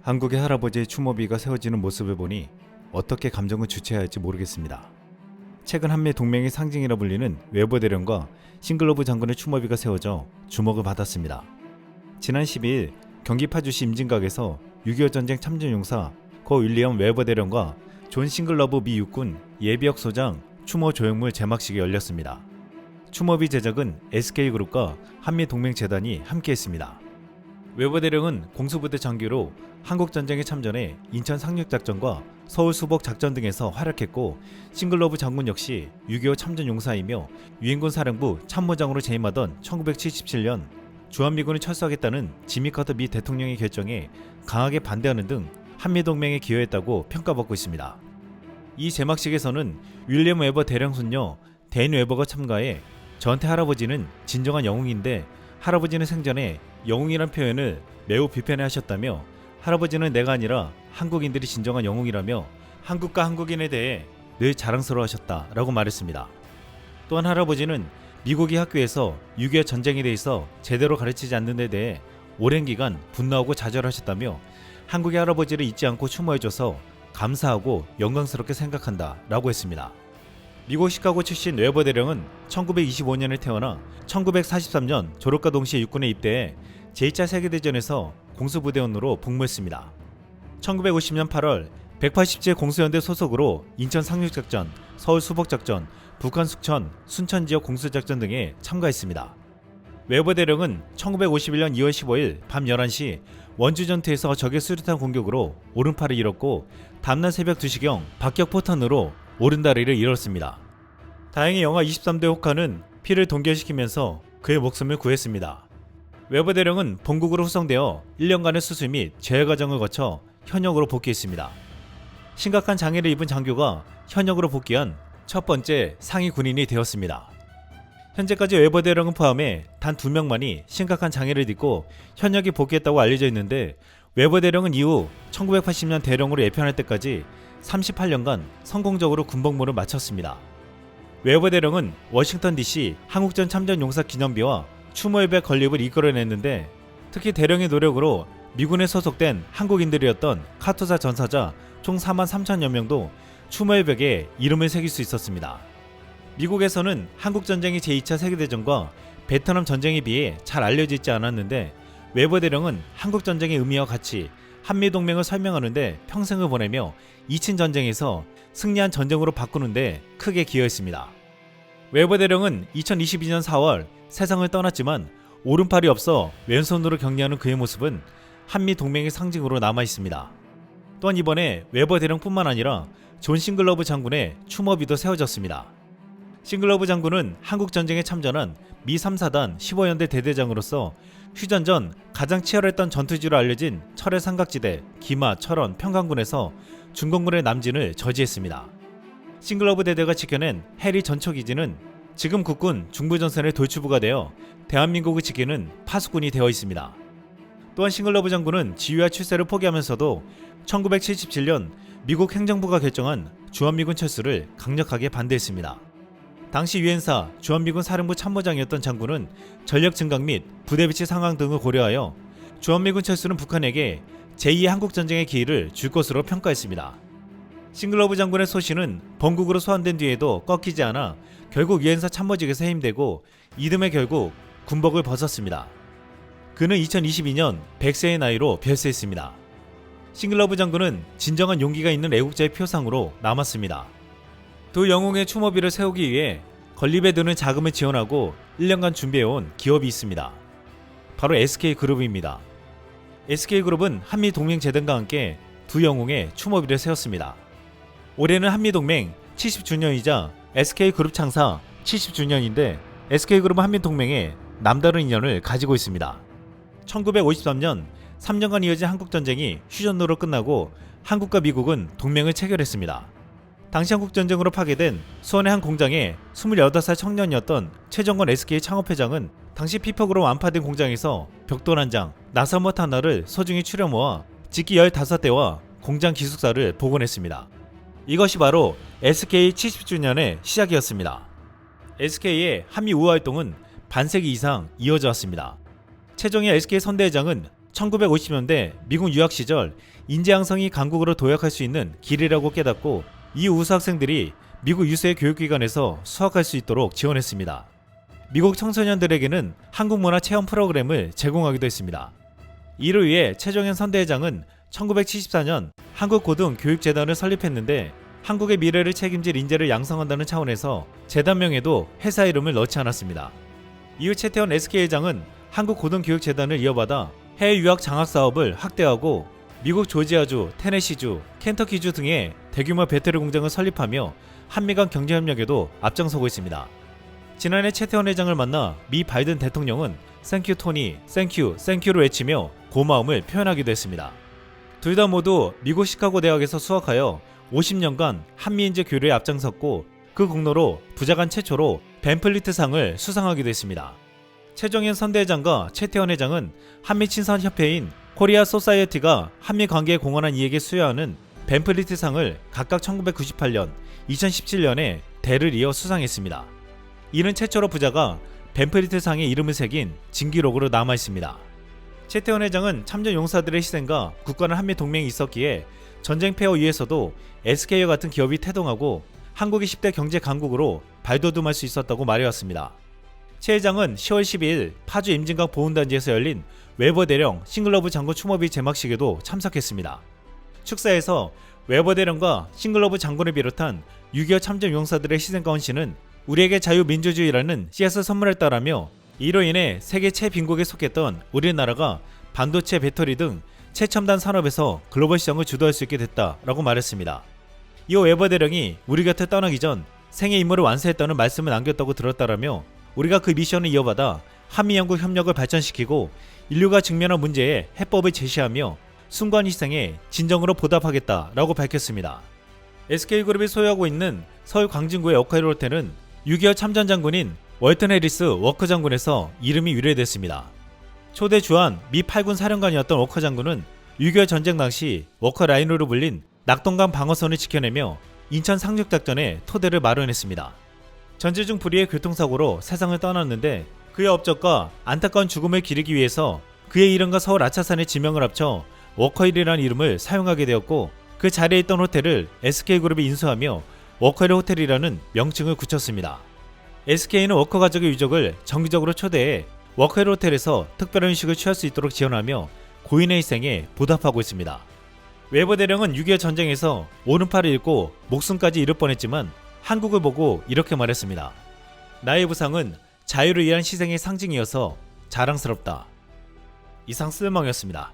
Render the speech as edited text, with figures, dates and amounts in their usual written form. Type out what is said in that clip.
한국의 할아버지의 추모비가 세워지는 모습을 보니 어떻게 감정을 주체해야 할지 모르겠습니다. 최근 한미 동맹의 상징이라 불리는 웨버 대령과 싱글러브 장군의 추모비가 세워져 주목을 받았습니다. 지난 12일 경기 파주시 임진각에서 6.25 전쟁 참전용사 고 윌리엄 웨버 대령과 존 싱글러브 미 육군 예비역 소장 추모 조형물 제막식이 열렸습니다. 추모비 제작은 SK그룹과 한미동맹재단이 함께했습니다. 웨버 대령은 공수부대 장교로 한국전쟁에 참전해 인천 상륙작전과 서울 수복작전 등에서 활약했고, 싱글러브 장군 역시 6.25 참전용사이며 유엔군 사령부 참모장으로 재임하던 1977년 주한미군이 철수하겠다는 지미 카터 미 대통령의 결정에 강하게 반대하는 등 한미동맹에 기여했다고 평가받고 있습니다. 이 제막식에서는 윌리엄 웨버 대령 손녀 댄 웨버가 참가해 저한테 할아버지는 진정한 영웅인데 할아버지는 생전에 영웅이란 표현을 매우 비판하셨다며, 할아버지는 내가 아니라 한국인들이 진정한 영웅이라며 한국과 한국인에 대해 늘 자랑스러워하셨다 라고 말했습니다. 또한 할아버지는 미국이 학교에서 6.25 전쟁에 대해서 제대로 가르치지 않는 데 대해 오랜 기간 분노하고 좌절하셨다며, 한국의 할아버지를 잊지 않고 추모해줘서 감사하고 영광스럽게 생각한다 라고 했습니다. 미국 시카고 출신 웨버 대령은 1925년에 태어나 1943년 졸업과 동시에 육군에 입대해 제2차 세계대전에서 공수부대원으로 복무했습니다. 1950년 8월 180제 공수연대 소속으로 인천 상륙작전, 서울 수복작전, 북한 숙천, 순천 지역 공수작전 등에 참가했습니다. 웨버 대령은 1951년 2월 15일 밤 11시 원주 전투에서 적의 수류탄 공격으로 오른팔을 잃었고, 다음날 새벽 2시경 박격 포탄으로 오른다리를 잃었습니다. 다행히 영하 23도 혹한은 피를 동결시키면서 그의 목숨을 구했습니다. 웨버 대령은 본국으로 후송되어 1년간의 수술 및 재활 과정을 거쳐 현역으로 복귀했습니다. 심각한 장애를 입은 장교가 현역으로 복귀한 첫 번째 상위 군인이 되었습니다. 현재까지 웨버 대령은 포함해 단 2명만이 심각한 장애를 입고 현역에 복귀했다고 알려져 있는데, 웨버 대령은 이후 1980년 대령으로 예편할 때까지 38년간 성공적으로 군복무를 마쳤습니다. 웨버 대령은 워싱턴 DC 한국전 참전용사 기념비와 추모예배 건립을 이끌어냈는데, 특히 대령의 노력으로 미군에 소속된 한국인들이었던 카투사 전사자 총 43,000여 명도 추모예벽에 이름을 새길 수 있었습니다. 미국에서는 한국전쟁이 제2차 세계대전과 베트남 전쟁에 비해 잘 알려져 있지 않았는데, 웨버 대령은 한국전쟁의 의미와 가치, 한미동맹을 설명하는데 평생을 보내며 2차 전쟁에서 승리한 전쟁으로 바꾸는데 크게 기여했습니다. 웨버 대령은 2022년 4월 세상을 떠났지만, 오른팔이 없어 왼손으로 격리하는 그의 모습은 한미동맹의 상징으로 남아있습니다. 또한 이번에 웨버 대령뿐만 아니라 존 싱글러브 장군의 추모비도 세워졌습니다. 싱글러브 장군은 한국전쟁에 참전한 미 3사단 15연대 대대장으로서 휴전 전 가장 치열했던 전투지로 알려진 철의 삼각지대, 기마, 철원, 평강군에서 중공군의 남진을 저지했습니다. 싱글러브 대대가 지켜낸 해리 전초기지는 지금 국군 중부전선의 돌추부가 되어 대한민국을 지키는 파수꾼이 되어 있습니다. 또한 싱글러브 장군은 지휘와 출세를 포기하면서도 1977년 미국 행정부가 결정한 주한미군 철수를 강력하게 반대했습니다. 당시 유엔사 주한미군 사령부 참모장이었던 장군은 전력 증강 및 부대 배치 상황 등을 고려하여 주한미군 철수는 북한에게 제2의 한국전쟁의 기회를 줄 것으로 평가했습니다. 싱글러브 장군의 소신은 본국으로 소환된 뒤에도 꺾이지 않아 결국 유엔사 참모직에서 해임되고 이듬해 결국 군복을 벗었습니다. 그는 2022년 100세의 나이로 별세했습니다. 싱글러브 장군은 진정한 용기가 있는 애국자의 표상으로 남았습니다. 두 영웅의 추모비를 세우기 위해 건립에 드는 자금을 지원하고 1년간 준비해온 기업이 있습니다. 바로 SK그룹입니다. SK그룹은 한미동맹재단과 함께 두 영웅의 추모비를 세웠습니다. 올해는 한미동맹 70주년이자 SK그룹 창사 70주년인데, SK그룹은 한미동맹에 남다른 인연을 가지고 있습니다. 1953년 3년간 이어진 한국전쟁이 휴전으로 끝나고 한국과 미국은 동맹을 체결했습니다. 당시 한국전쟁으로 파괴된 수원의 한 공장에 28살 청년이었던 최정권 SK 창업회장은 당시 피폭으로 완파된 공장에서 벽돌 한 장, 나사못 하나를 소중히 추려 모아 직기 15대와 공장 기숙사를 복원했습니다. 이것이 바로 SK 70주년의 시작이었습니다. SK의 한미 우호 활동은 반세기 이상 이어져 왔습니다. 최정희 SK 선대회장은 1950년대 미국 유학 시절 인재양성이 강국으로 도약할 수 있는 길이라고 깨닫고 이 우수 학생들이 미국 유수의 교육기관에서 수학할 수 있도록 지원했습니다. 미국 청소년들에게는 한국 문화 체험 프로그램을 제공하기도 했습니다. 이를 위해 최정현 선대회장은 1974년 한국고등교육재단을 설립했는데 한국의 미래를 책임질 인재를 양성한다는 차원에서 재단명에도 회사 이름을 넣지 않았습니다. 이후 최태원 SK회장은 한국고등교육재단을 이어받아 해외 유학 장학 사업을 확대하고 미국 조지아주, 테네시주, 켄터키주 등의 대규모 배터리 공장을 설립하며 한미 간 경제협력에도 앞장서고 있습니다. 지난해 최태원 회장을 만나 미 바이든 대통령은 땡큐 토니, 땡큐를 외치며 고마움을 표현하기도 했습니다. 둘 다 모두 미국 시카고 대학에서 수학하여 50년간 한미인재 교류에 앞장섰고 그 공로로 부자간 최초로 벤플리트상을 수상하기도 했습니다. 최정현 선대회장과 최태원 회장은 한미친선협회인 코리아 소사이어티가 한미 관계에 공헌한 이에게 수여하는 벤플리트상을 각각 1998년, 2017년에 대를 이어 수상했습니다. 이는 최초로 부자가 벤플리트상에 이름을 새긴 진기록으로 남아있습니다. 최태원 회장은 참전 용사들의 희생과 굳건한 한미 동맹이 있었기에 전쟁 폐허 위에서도 SK와 같은 기업이 태동하고 한국이 10대 경제 강국으로 발돋움할 수 있었다고 말해왔습니다. 최 회장은 10월 12일 파주 임진강 보훈단지에서 열린 웨버 대령 싱글러브 장군 추모비 제막식에도 참석했습니다. 축사에서 웨버 대령과 싱글러브 장군을 비롯한 6.25 참전 용사들의 희생과 헌신은 우리에게 자유민주주의라는 씨앗을 선물했다라며 이로 인해 세계 최빈국에 속했던 우리나라가 반도체, 배터리 등 최첨단 산업에서 글로벌 시장을 주도할 수 있게 됐다라고 말했습니다. 이어 웨버 대령이 우리 곁에 떠나기 전 생애 임무를 완수했다는 말씀을 남겼다고 들었다라며 우리가 그 미션을 이어받아 한미양국 협력을 발전시키고 인류가 직면한 문제에 해법을 제시하며 순간 희생에 진정으로 보답하겠다라고 밝혔습니다. SK그룹이 소유하고 있는 서울 광진구의 워커힐 호텔은 6.25 참전 장군인 월튼 해리스 워커 장군에서 이름이 유래됐습니다. 초대 주한 미 8군 사령관이었던 워커 장군은 6.25 전쟁 당시 워커 라인으로 불린 낙동강 방어선을 지켜내며 인천 상륙작전에 토대를 마련했습니다. 전쟁 중 불의의 교통사고로 세상을 떠났는데 그의 업적과 안타까운 죽음을 기리기 위해서 그의 이름과 서울 아차산의 지명을 합쳐 워커힐이라는 이름을 사용하게 되었고 그 자리에 있던 호텔을 SK그룹이 인수하며 워커힐 호텔이라는 명칭을 굳혔습니다. SK는 워커 가족의 유족을 정기적으로 초대해 워커힐 호텔에서 특별한 휴식을 취할 수 있도록 지원하며 고인의 희생에 보답하고 있습니다. 웨버 대령은 6.25 전쟁에서 오른팔을 잃고 목숨까지 잃을 뻔했지만 한국을 보고 이렇게 말했습니다. 나의 부상은 자유를 위한 희생의 상징이어서 자랑스럽다. 이상 쓸멍이었습니다.